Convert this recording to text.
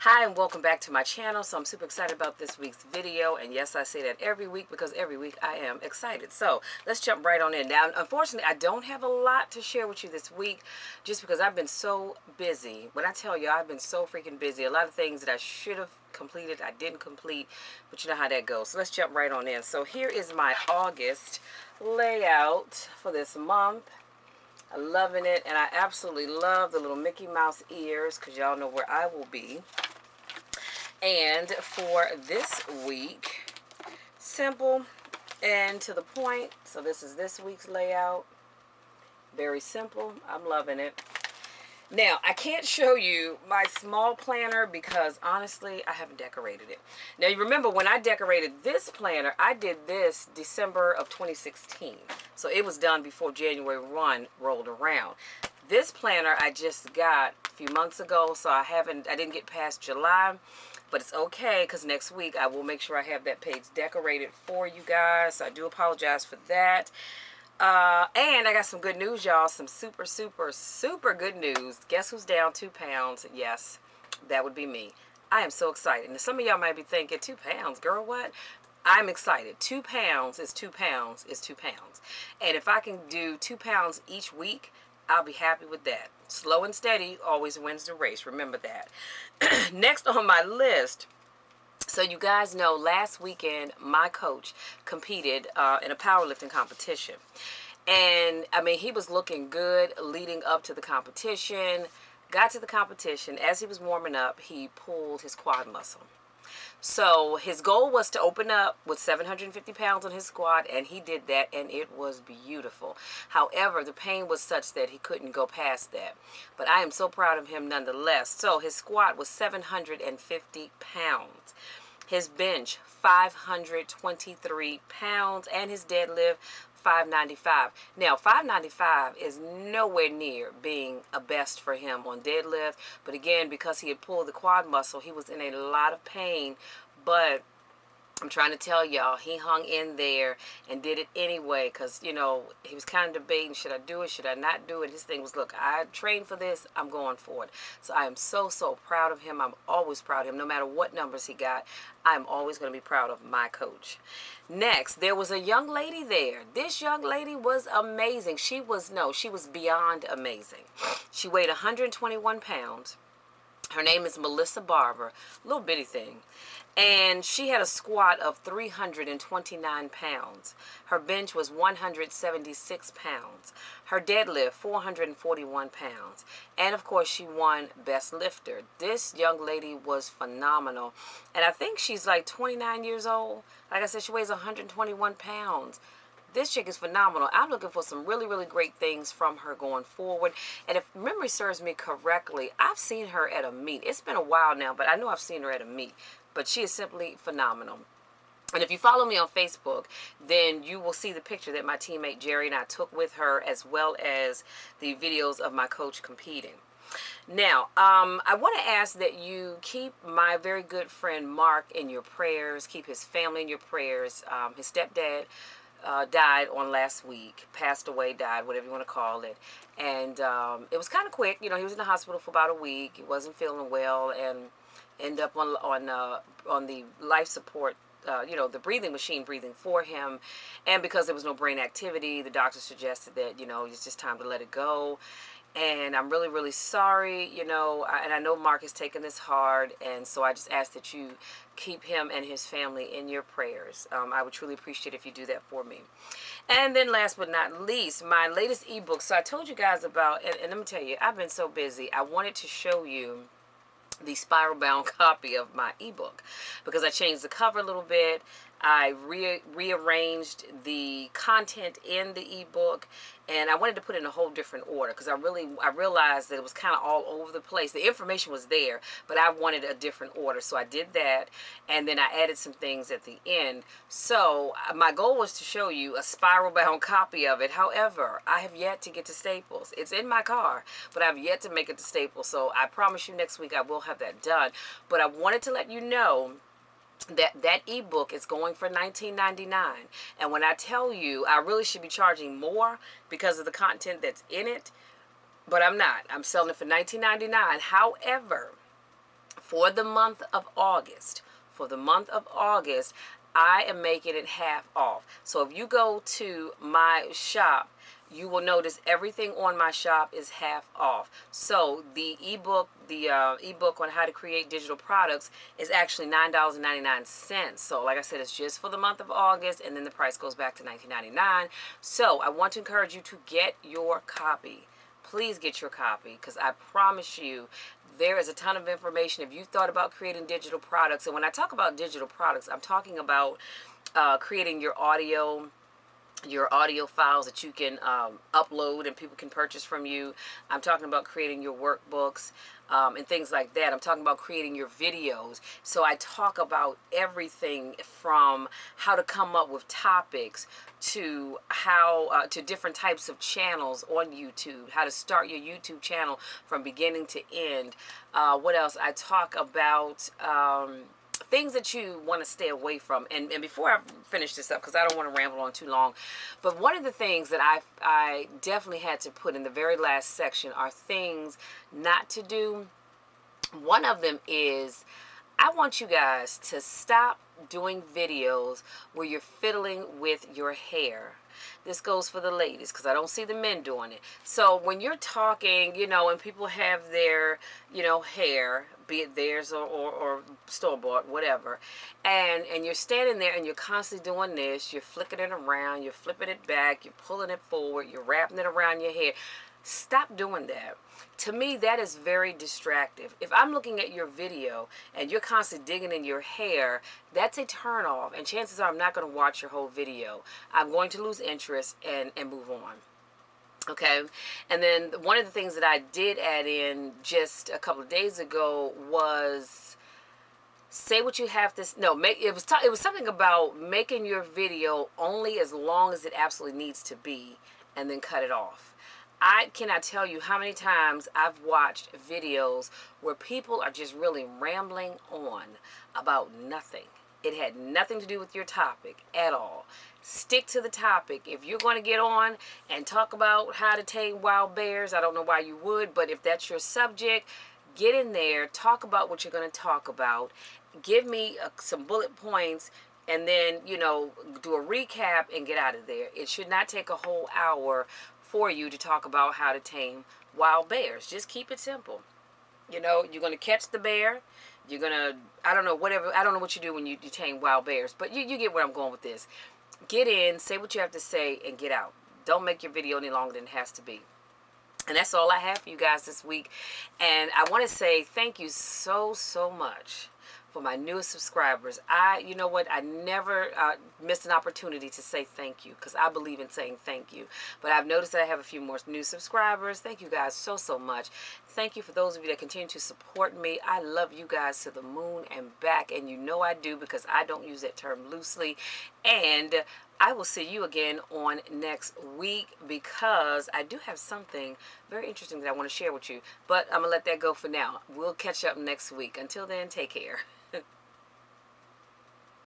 Hi and welcome back to my channel. So I'm super excited about this week's video, and yes, I say that every week because every week I am excited. So let's jump right on in. Now, unfortunately, I don't have a lot to share with you this week just because I've been so busy. When I tell you I've been so freaking busy, a lot of things that I should have completed I didn't complete, but you know how that goes. So let's jump right on in. So here is my August layout for this month. I'm loving it, and I absolutely love the little Mickey Mouse ears because y'all know where I will be. And for this week, simple and to the point. So this is this week's layout. Very simple. I'm loving it. Now, I can't show you my small planner because honestly, I haven't decorated it. Now, you remember when I decorated this planner, I did this December of 2016. So it was done before January 1 rolled around. This planner I just got a few months ago, so I didn't get past July. But it's okay because next week I will make sure I have that page decorated for you guys. So I do apologize for that. And I got some good news, y'all. Some super, super, super good news. Guess who's down 2 pounds? Yes, that would be me. I am so excited. And some of y'all might be thinking, 2 pounds, girl, what? I'm excited. 2 pounds is 2 pounds is 2 pounds. And if I can do 2 pounds each week, I'll be happy with that. Slow and steady always wins the race. Remember that. Next on my list, so you guys know last weekend my coach competed in a powerlifting competition. And I mean, he was looking good leading up to the competition. Got to the competition. As he was warming up, he pulled his quad muscle. So his goal was to open up with 750 pounds on his squat, and he did that, and it was beautiful. However, the pain was such that he couldn't go past that. But I am so proud of him nonetheless. So his squat was 750 pounds. His bench, 523 pounds, and his deadlift, 595. Now, 595 is nowhere near being a best for him on deadlift. But again, because he had pulled the quad muscle, he was in a lot of pain. But I'm trying to tell y'all, he hung in there and did it anyway because, you know, he was kind of debating, should I do it, should I not do it? His thing was, look, I trained for this, I'm going for it. So I am so, so proud of him. I'm always proud of him. No matter what numbers he got, I'm always going to be proud of my coach. Next, there was a young lady there. This young lady was amazing. She was beyond amazing. She weighed 121 pounds. Her name is Melissa Barber, little bitty thing. And she had a squat of 329 pounds. Her bench was 176 pounds. Her deadlift, 441 pounds. And of course, she won Best Lifter. This young lady was phenomenal. And I think she's like 29 years old. Like I said, she weighs 121 pounds. This chick is phenomenal. I'm looking for some really, really great things from her going forward. And if memory serves me correctly, I've seen her at a meet. It's been a while now, but I know I've seen her at a meet. But she is simply phenomenal. And if you follow me on Facebook, then you will see the picture that my teammate Jerry and I took with her, as well as the videos of my coach competing. Now, I want to ask that you keep my very good friend Mark in your prayers. Keep his family in your prayers. His stepdad died on last week, passed away, died, whatever you want to call it. And it was kind of quick. You know, he was in the hospital for about a week. He wasn't feeling well and ended up on the life support, the breathing machine breathing for him. And because there was no brain activity, the doctor suggested that, it's just time to let it go. And I'm really, really sorry, and I know Mark is taking this hard, and so I just ask that you keep him and his family in your prayers. I would truly appreciate if you do that for me. And then last but not least, my latest ebook. So I told you guys about, and let me tell you, I've been so busy. I wanted to show you the spiral bound copy of my ebook because I changed the cover a little bit. I rearranged the content in the ebook, and I wanted to put it in a whole different order because I realized that it was kind of all over the place. The information was there, but I wanted a different order, so I did that, and then I added some things at the end. So my goal was to show you a spiral bound copy of it. However, I have yet to get to Staples. It's in my car, but I've yet to make it to Staples. So I promise you next week I will have that done. But I wanted to let you know that ebook is going for $19.99. And when I tell you I really should be charging more because of the content that's in it, but I'm not. I'm selling it for $19.99. However, For the month of August, I am making it half off. So if you go to my shop, you will notice everything on my shop is half off. So the ebook, ebook on how to create digital products is actually $9.99. So like I said, it's just for the month of August, and then the price goes back to $19.99. So I want to encourage you to get your copy. Please get your copy, because I promise you there is a ton of information if you thought about creating digital products. And when I talk about digital products, I'm talking about creating your audio files that you can upload and people can purchase from you. I'm talking about creating your workbooks and things like that. I'm talking about creating your videos. So I talk about everything from how to come up with topics to how to different types of channels on YouTube, how to start your YouTube channel from beginning to end. What else? I talk about things that you want to stay away from. And before I finish this up, because I don't want to ramble on too long, but one of the things that I definitely had to put in the very last section are things not to do. One of them is, I want you guys to stop doing videos where you're fiddling with your hair. This goes for the ladies, because I don't see the men doing it. So when you're talking, and people have their, hair, be it theirs or store-bought, whatever, and you're standing there and you're constantly doing this, you're flicking it around, you're flipping it back, you're pulling it forward, you're wrapping it around your head. Stop doing that. To me, that is very distractive. If I'm looking at your video and you're constantly digging in your hair, that's a turn off, and chances are I'm not going to watch your whole video. I'm going to lose interest and move on. Okay, and then one of the things that I did add in just a couple of days ago was say what you have to. No, it was something about making your video only as long as it absolutely needs to be, and then cut it off. I cannot tell you how many times I've watched videos where people are just really rambling on about nothing. It had nothing to do with your topic at all. Stick to the topic. If you're going to get on and talk about how to tame wild bears, I don't know why you would, but if that's your subject, get in there, talk about what you're going to talk about, give me some bullet points, and then, do a recap and get out of there. It should not take a whole hour for you to talk about how to tame wild bears. Just keep it simple. You're going to catch the bear. You're going to, I don't know what you do when you tame wild bears, but you get where I'm going with this. Get in, say what you have to say, and get out. Don't make your video any longer than it has to be. And that's all I have for you guys this week. And I want to say thank you so, so much for my newest subscribers. You know what? I never missed an opportunity to say thank you, because I believe in saying thank you. But I've noticed that I have a few more new subscribers. Thank you guys so, so much. Thank you for those of you that continue to support me. I love you guys to the moon and back, and you know I do, because I don't use that term loosely. And I will see you again on next week, because I do have something very interesting that I want to share with you. But I'm going to let that go for now. We'll catch up next week. Until then, take care.